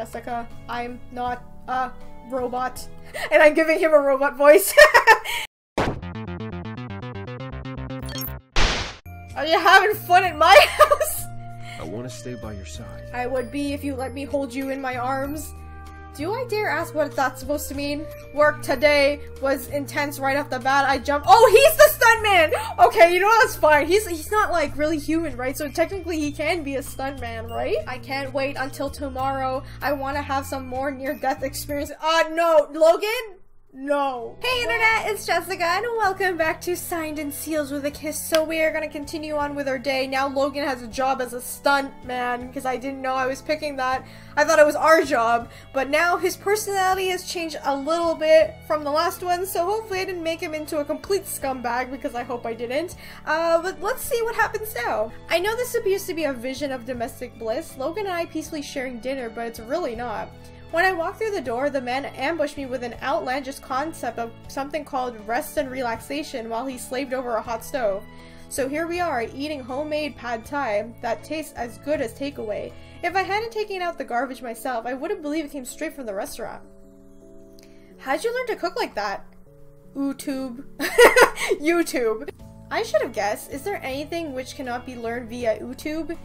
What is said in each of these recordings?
Jessica, I'm not a robot. And I'm giving him a robot voice. Are you having fun at my house? I want to stay by your side. I would be if you let me hold you in my arms. Do I dare ask what that's supposed to mean? Work today was intense right off the bat. I jumped. Oh, he's the stuntman! Okay, you know what? That's fine. He's not like really human, right? So technically he can be a stuntman, right? I can't wait until tomorrow. I want to have some more near-death experience. No, Logan? No. Hey internet, it's Jessica and welcome back to Signed and Seals with a Kiss. So we are gonna continue on with our day. Now Logan has a job as a stunt man because I didn't know I was picking that. I thought it was our job, but now his personality has changed a little bit from the last one, so hopefully I didn't make him into a complete scumbag because I hope I didn't. But let's see what happens now. I know this appears to be a vision of domestic bliss, Logan and I peacefully sharing dinner, but it's really not. When I walked through the door, the man ambushed me with an outlandish concept of something called rest and relaxation while he slaved over a hot stove. So here we are, eating homemade pad thai that tastes as good as takeaway. If I hadn't taken out the garbage myself, I wouldn't believe it came straight from the restaurant. How'd you learn to cook like that? YouTube. YouTube. I should have guessed. Is there anything which cannot be learned via YouTube?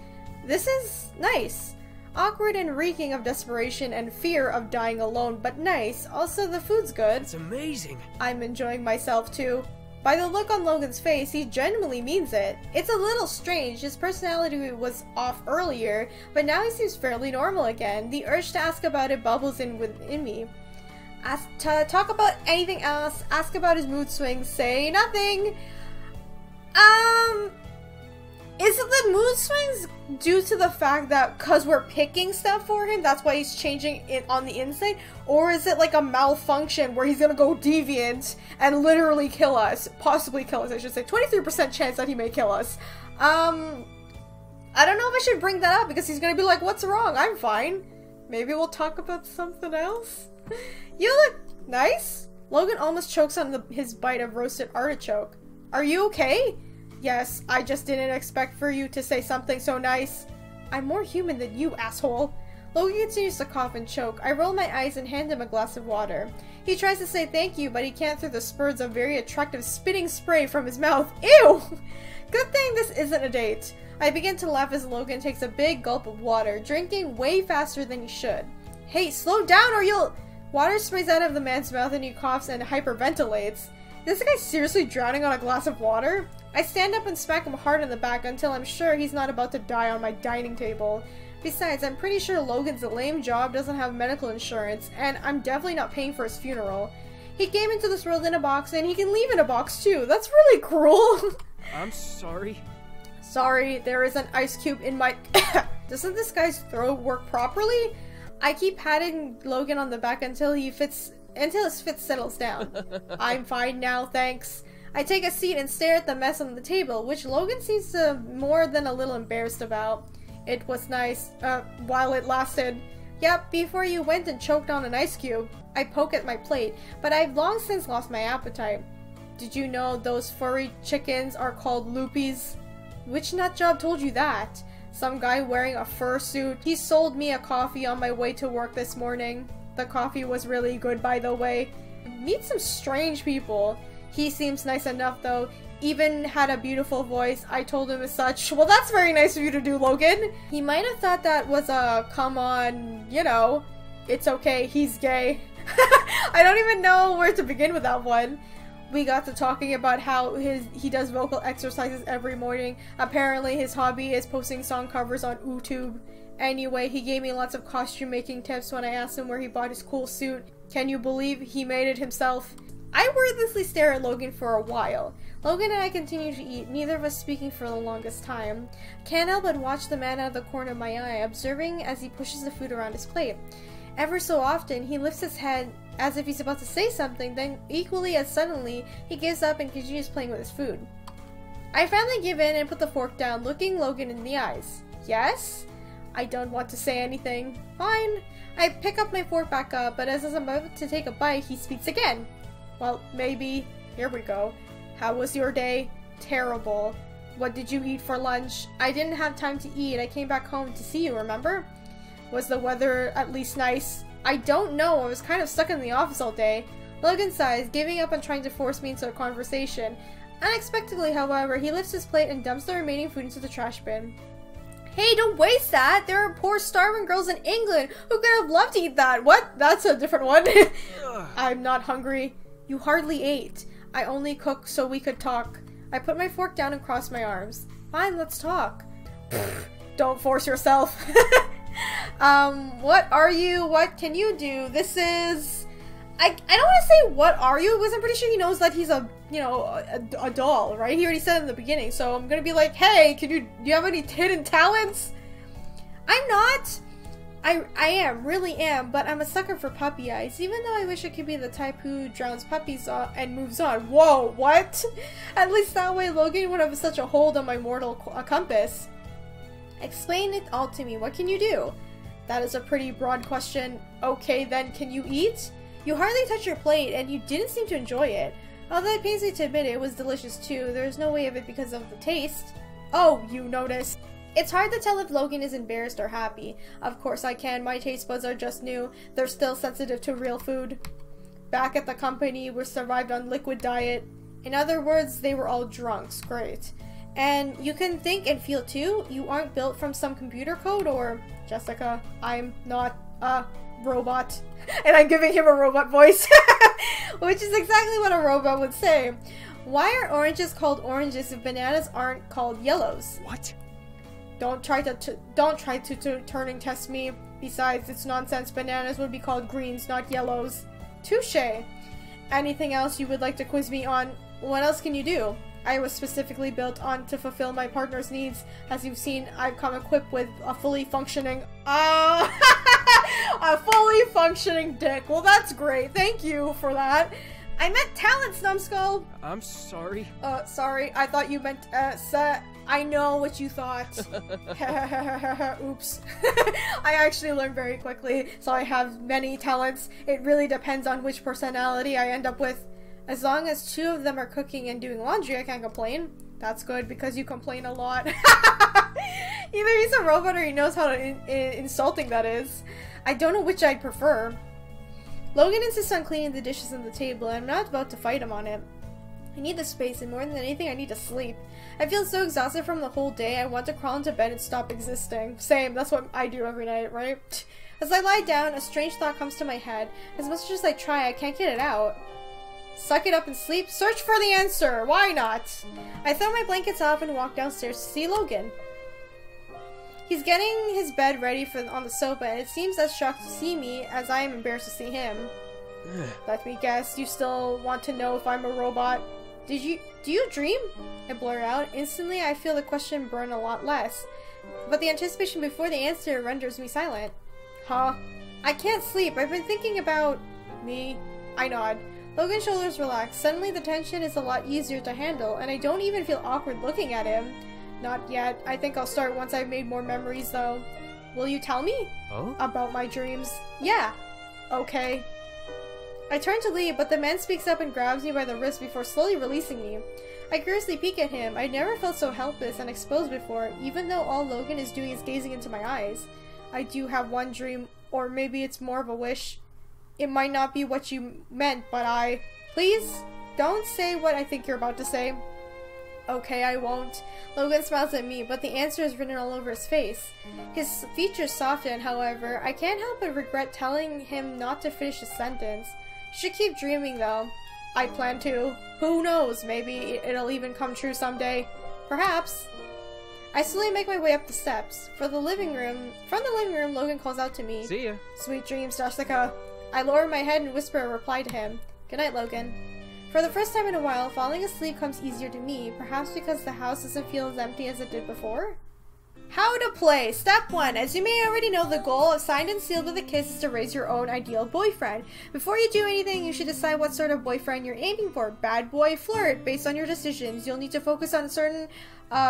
This is nice. Awkward and reeking of desperation and fear of dying alone, but nice. Also, the food's good. It's amazing. I'm enjoying myself too. By the look on Logan's face, he genuinely means it. It's a little strange. His personality was off earlier, but now he seems fairly normal again. The urge to ask about it bubbles in within me. Ask to talk about anything else, ask about his mood swings, say nothing. Is it the mood swings due to the fact that because we're picking stuff for him, that's why he's changing it on the inside? Or is it like a malfunction where he's gonna go deviant and literally kill us? Possibly kill us, I should say. 23% chance that he may kill us. I don't know if I should bring that up because he's gonna be like, what's wrong? I'm fine. Maybe we'll talk about something else? You look nice. Logan almost chokes on his bite of roasted artichoke. Are you okay? Yes, I just didn't expect for you to say something so nice. I'm more human than you, asshole. Logan continues to cough and choke. I roll my eyes and hand him a glass of water. He tries to say thank you, but he can't through the spurts of very attractive spitting spray from his mouth. Ew! Good thing this isn't a date. I begin to laugh as Logan takes a big gulp of water, drinking way faster than he should. Hey, slow down or you'll... Water sprays out of the man's mouth and he coughs and hyperventilates. Is this guy seriously drowning on a glass of water? I stand up and smack him hard in the back until I'm sure he's not about to die on my dining table. Besides, I'm pretty sure Logan's lame job doesn't have medical insurance, and I'm definitely not paying for his funeral. He came into this world in a box, and he can leave in a box too. That's really cruel. I'm sorry. Sorry, there is an ice cube in my... Doesn't this guy's throat work properly? I keep patting Logan on the back until his fit settles down. I'm fine now, thanks. I take a seat and stare at the mess on the table, which Logan seems more than a little embarrassed about. It was nice, while it lasted. Yep, before you went and choked on an ice cube. I poke at my plate, but I've long since lost my appetite. Did you know those furry chickens are called loopies? Which nutjob told you that? Some guy wearing a fursuit. He sold me a coffee on my way to work this morning. The coffee was really good, by the way. Meet some strange people. He seems nice enough though, even had a beautiful voice. I told him as such. Well, that's very nice of you to do, Logan. He might have thought that was a, come on, you know, it's okay, he's gay. I don't even know where to begin with that one. We got to talking about how he does vocal exercises every morning. Apparently his hobby is posting song covers on YouTube. Anyway, he gave me lots of costume making tips when I asked him where he bought his cool suit. Can you believe he made it himself? I wordlessly stare at Logan for a while. Logan and I continue to eat, neither of us speaking for the longest time. Can't help but watch the man out of the corner of my eye, observing as he pushes the food around his plate. Ever so often, he lifts his head as if he's about to say something, then equally as suddenly, he gives up and continues playing with his food. I finally give in and put the fork down, looking Logan in the eyes. Yes? I don't want to say anything. Fine. I pick up my fork back up, but as I'm about to take a bite, he speaks again. Well, maybe. Here we go. How was your day? Terrible. What did you eat for lunch? I didn't have time to eat. I came back home to see you, remember? Was the weather at least nice? I don't know, I was kind of stuck in the office all day. Logan sighs, giving up on trying to force me into a conversation. Unexpectedly, however, he lifts his plate and dumps the remaining food into the trash bin. Hey, don't waste that! There are poor starving girls in England who could have loved to eat that! What? That's a different one. I'm not hungry. You hardly ate. I only cooked so we could talk. I put my fork down and crossed my arms. Fine, let's talk. Don't force yourself. What are you? What can you do? This is... I don't want to say what are you, because I'm pretty sure he knows that he's a, you know, a doll, right? He already said it in the beginning, so I'm gonna be like, hey, do you have any hidden talents? I'm not. I am, really am, but I'm a sucker for puppy eyes, even though I wish I could be the type who drowns puppies and moves on. Whoa, what? At least that way Logan wouldn't have such a hold on my mortal compass. Explain it all to me. What can you do? That is a pretty broad question. Okay, then, can you eat? You hardly touched your plate, and you didn't seem to enjoy it. Although it pains me to admit it was delicious too, there's no way of it because of the taste. Oh, you noticed. It's hard to tell if Logan is embarrassed or happy. Of course I can, my taste buds are just new. They're still sensitive to real food. Back at the company, we survived on liquid diet. In other words, they were all drunks. Great. And you can think and feel too? You aren't built from some computer code or... Jessica, I'm not a robot. And I'm giving him a robot voice. Which is exactly what a robot would say. Why are oranges called oranges if bananas aren't called yellows? What? Don't try to turning test me. Besides, it's nonsense. Bananas would be called greens, not yellows. Touché. Anything else you would like to quiz me on? What else can you do? I was specifically built on to fulfill my partner's needs. As you've seen, I've come equipped with a fully functioning... a fully functioning dick. Well, that's great. Thank you for that. I meant talents, numbskull. I'm sorry. Sorry. I thought you meant, I know what you thought. Oops. I actually learned very quickly, so I have many talents. It really depends on which personality I end up with. As long as 2 of them are cooking and doing laundry, I can't complain. That's good, because you complain a lot. Either he's a robot or he knows how insulting that is. I don't know which I'd prefer. Logan insists on cleaning the dishes on the table, and I'm not about to fight him on it. I need the space, and more than anything, I need to sleep. I feel so exhausted from the whole day, I want to crawl into bed and stop existing. Same, that's what I do every night, right? As I lie down, a strange thought comes to my head. As much as I try, I can't get it out. Suck it up and sleep? Search for the answer! Why not? I throw my blankets off and walk downstairs to see Logan. He's getting his bed ready on the sofa, and it seems as shocked to see me as I am embarrassed to see him. Let me guess, you still want to know if I'm a robot? Do you dream? I blur out. Instantly, I feel the question burn a lot less. But the anticipation before the answer renders me silent. Huh? I can't sleep. I've been thinking about... me. I nod. Logan's shoulders relax. Suddenly, the tension is a lot easier to handle, and I don't even feel awkward looking at him. Not yet. I think I'll start once I've made more memories, though. Will you tell me? Huh? About my dreams? Yeah. Okay. I turn to leave, but the man speaks up and grabs me by the wrist before slowly releasing me. I curiously peek at him. I never felt so helpless and exposed before, even though all Logan is doing is gazing into my eyes. I do have one dream, or maybe it's more of a wish. It might not be what you meant, but I... Please, don't say what I think you're about to say. Okay, I won't. Logan smiles at me, but the answer is written all over his face. His features soften, however. I can't help but regret telling him not to finish his sentence. Should keep dreaming, though. I plan to. Who knows? Maybe it'll even come true someday. Perhaps. I slowly make my way up the steps. From the living room, Logan calls out to me. See ya. Sweet dreams, Jessica. I lower my head and whisper a reply to him. Good night, Logan. For the first time in a while, falling asleep comes easier to me, perhaps because the house doesn't feel as empty as it did before? How to play! Step 1. As you may already know, the goal of Signed and Sealed with a Kiss is to raise your own ideal boyfriend. Before you do anything, you should decide what sort of boyfriend you're aiming for. Bad boy, flirt. Based on your decisions, you'll need to focus on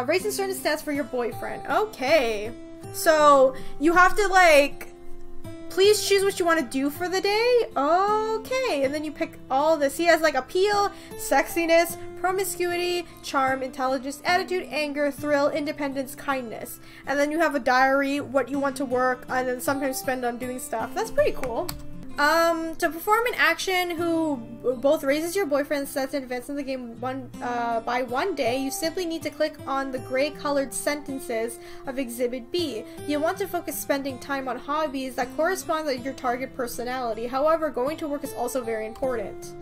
raising certain stats for your boyfriend. Okay. So, you have to, like, please choose what you want to do for the day. Okay, and then you pick all this. He has like appeal, sexiness, promiscuity, charm, intelligence, attitude, anger, thrill, independence, kindness. And then you have a diary, what you want to work, and then sometimes spend on doing stuff. That's pretty cool. To perform an action who both raises your boyfriend and sets an advance in the game by 1 day, you simply need to click on the gray colored sentences of Exhibit B. You'll want to focus spending time on hobbies that correspond with your target personality. However, going to work is also very important.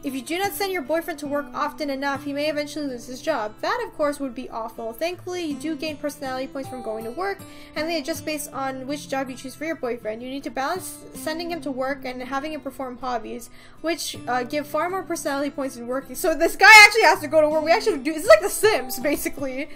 If you do not send your boyfriend to work often enough, he may eventually lose his job. That, of course, would be awful. Thankfully, you do gain personality points from going to work, and they adjust based on which job you choose for your boyfriend. You need to balance sending him to work and having him perform hobbies, which give far more personality points than working. So this guy actually has to go to work. We actually do. It's like The Sims, basically.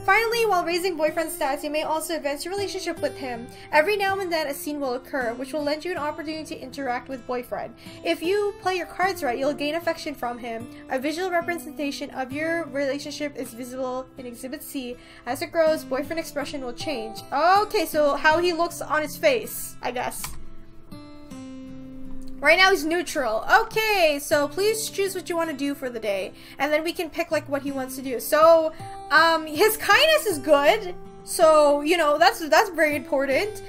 Finally, while raising boyfriend stats, you may also advance your relationship with him. Every now and then, a scene will occur, which will lend you an opportunity to interact with boyfriend. If you play your cards right, you'll gain affection from him. A visual representation of your relationship is visible in Exhibit C. As it grows, boyfriend expression will change. Okay, so how he looks on his face, I guess. Right now he's neutral. Okay, so please choose what you want to do for the day. And then we can pick like what he wants to do. So, his kindness is good. So, you know, that's very important.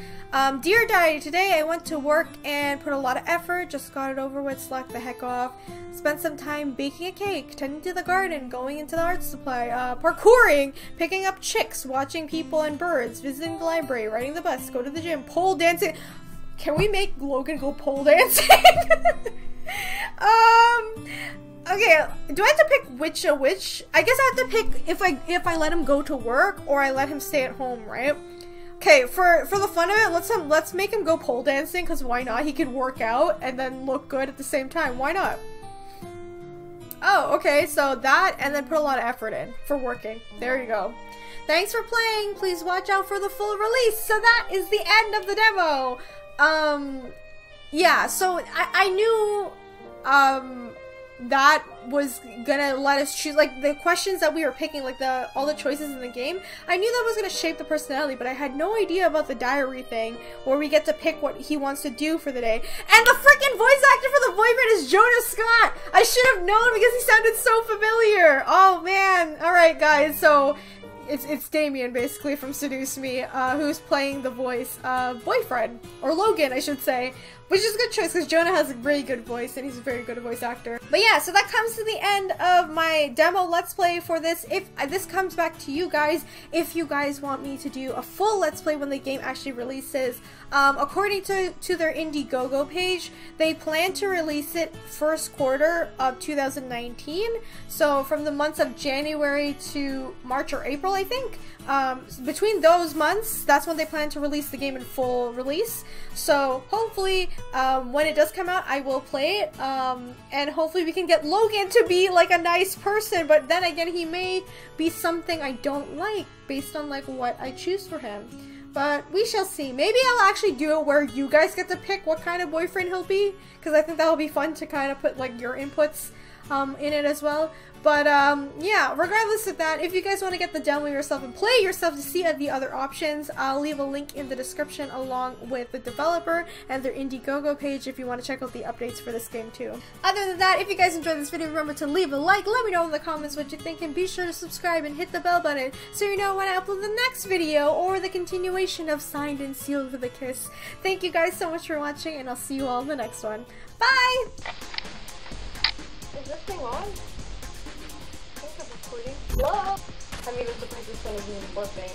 Dear Diary, today I went to work and put a lot of effort, just got it over with, slacked the heck off. Spent some time baking a cake, tending to the garden, going into the art supply, parkouring, picking up chicks, watching people and birds, visiting the library, riding the bus, go to the gym, pole dancing. Can we make Logan go pole dancing? Okay, do I have to pick which? I guess I have to pick if I let him go to work or I let him stay at home, right? Okay, for the fun of it, let's make him go pole dancing, because why not? He could work out and then look good at the same time. Why not? Oh, okay, so that, and then put a lot of effort in for working. There you go. Thanks for playing. Please watch out for the full release. So that is the end of the demo. Yeah, so I knew, that was gonna let us choose, like, the questions that we were picking, like, all the choices in the game. I knew that was gonna shape the personality, but I had no idea about the diary thing, where we get to pick what he wants to do for the day. And the freaking voice actor for the boyfriend is Jonah Scott! I should have known because he sounded so familiar! Oh, man! Alright, guys, so it's Damien, basically, from Seduce Me, who's playing the voice of boyfriend, or Logan, I should say, which is a good choice because Jonah has a very good voice and he's a very good voice actor. But yeah, so that comes to the end of my demo Let's Play for this. If this comes back to you guys, if you guys want me to do a full Let's Play when the game actually releases, according to their Indiegogo page, they plan to release it first quarter of 2019. So from the months of January to March or April, I think. Between those months, that's when they plan to release the game in full release. So hopefully, when it does come out, I will play it, and hopefully we can get Logan to be like a nice person, but then again, he may be something I don't like based on like what I choose for him. But we shall see. Maybe I'll actually do it where you guys get to pick what kind of boyfriend he'll be, because I think that'll be fun to kind of put like your inputs in it as well. But yeah, regardless of that, if you guys want to get the demo yourself and play yourself to see the other options, I'll leave a link in the description along with the developer and their Indiegogo page if you want to check out the updates for this game too. Other than that, if you guys enjoyed this video, remember to leave a like, let me know in the comments what you think, and be sure to subscribe and hit the bell button so you know when I upload the next video or the continuation of Signed and Sealed with a Kiss. Thank you guys so much for watching, and I'll see you all in the next one. Bye! Is this thing on? Hello? I mean, it's gonna be working.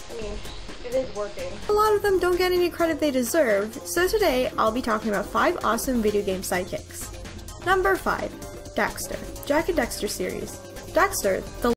I mean, it is working. A lot of them don't get any credit they deserve, so today I'll be talking about 5 awesome video game sidekicks. Number 5. Dexter. Jak and Daxter series. Dexter, the